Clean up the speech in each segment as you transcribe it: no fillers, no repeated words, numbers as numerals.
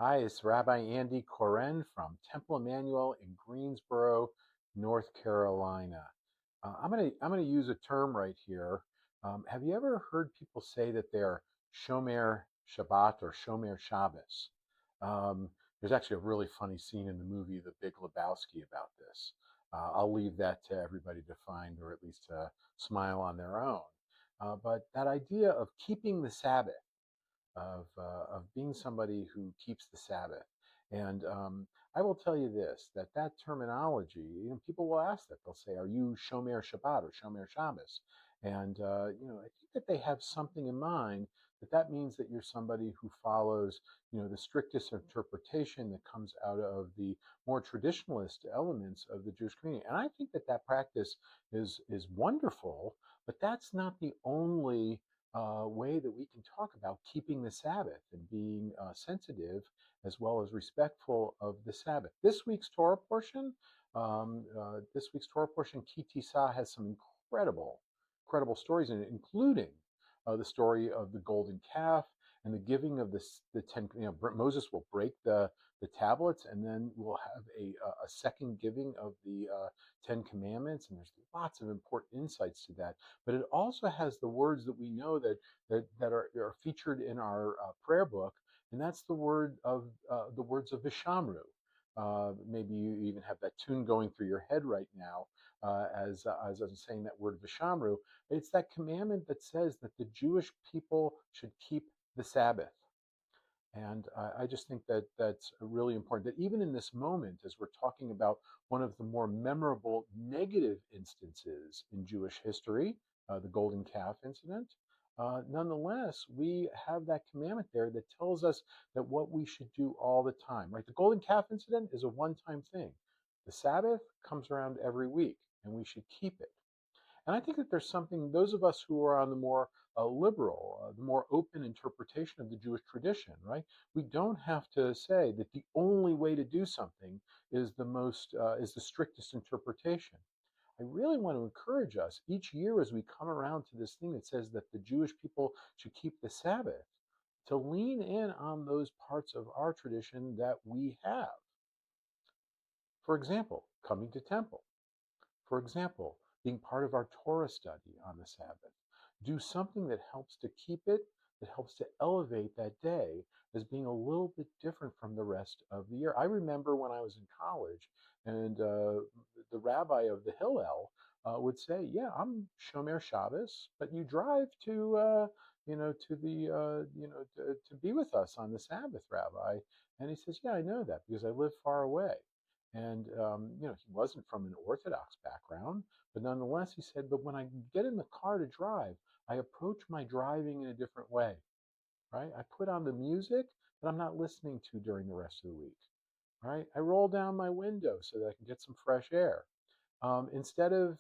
Hi, it's Rabbi Andy Koren from Temple Emmanuel in Greensboro, North Carolina. I'm gonna use a term right here. Have you ever heard people say that they're Shomer Shabbat or Shomer Shabbos? There's actually a really funny scene in the movie The Big Lebowski about this. I'll leave that to everybody to find or at least to smile on their own. But that idea of keeping the Sabbath of being somebody who keeps the Sabbath. And I will tell you this, that terminology, people will ask that. They'll say, are you Shomer Shabbat or Shomer Shabbos? And, I think that they have something in mind that means that you're somebody who follows, the strictest interpretation that comes out of the more traditionalist elements of the Jewish community. And I think that practice is wonderful, but that's not the only way that we can talk about keeping the Sabbath and being sensitive as well as respectful of the Sabbath. This week's Torah portion, Ki Tisa, has some incredible stories in it, including the story of the golden calf and the giving of the ten. Moses will break the tablets, and then we'll have a second giving of the Ten Commandments, and there's lots of important insights to that. But it also has the words that we know that are featured in our prayer book, and that's the words of Vishamru. Maybe you even have that tune going through your head right now as I'm saying that word Vishamru. It's that commandment that says that the Jewish people should keep the Sabbath. And I just think that that's really important, that even in this moment, as we're talking about one of the more memorable negative instances in Jewish history, the golden calf incident, nonetheless, we have that commandment there that tells us that what we should do all the time, right? The golden calf incident is a one-time thing. The Sabbath comes around every week, and we should keep it. And I think that there's something, those of us who are on the more liberal, the more open interpretation of the Jewish tradition, right? We don't have to say that the only way to do something is is the strictest interpretation. I really want to encourage us each year as we come around to this thing that says that the Jewish people should keep the Sabbath, to lean in on those parts of our tradition that we have. For example, coming to temple. For example, being part of our Torah study on the Sabbath. Do something that helps to keep it, that helps to elevate that day as being a little bit different from the rest of the year. I remember when I was in college, and the rabbi of the Hillel would say, "Yeah, I'm Shomer Shabbos, but you drive to be with us on the Sabbath, Rabbi." And he says, "Yeah, I know that because I live far away." And he wasn't from an Orthodox background, but nonetheless, he said, "But when I get in the car to drive, I approach my driving in a different way, right? I put on the music that I'm not listening to during the rest of the week, right? I roll down my window so that I can get some fresh air. Instead of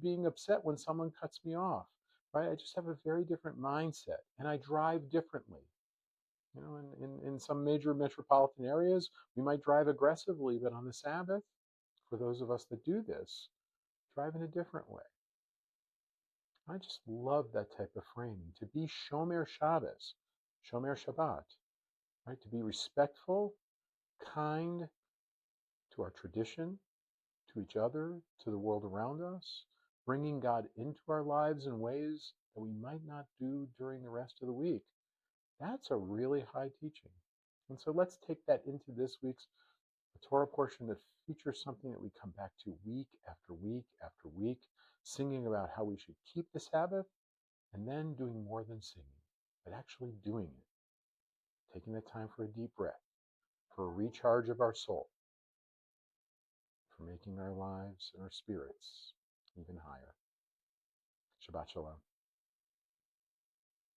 being upset when someone cuts me off, right? I just have a very different mindset, and I drive differently." In some major metropolitan areas, we might drive aggressively, but on the Sabbath, for those of us that do this, drive in a different way. I just love that type of framing, to be Shomer Shabbos, Shomer Shabbat, right? To be respectful, kind to our tradition, to each other, to the world around us, bringing God into our lives in ways that we might not do during the rest of the week. That's a really high teaching. And so let's take that into this week's Torah portion that features something that we come back to week after week after week, singing about how we should keep the Sabbath, and then doing more than singing, but actually doing it, taking the time for a deep breath, for a recharge of our soul, for making our lives and our spirits even higher. Shabbat Shalom.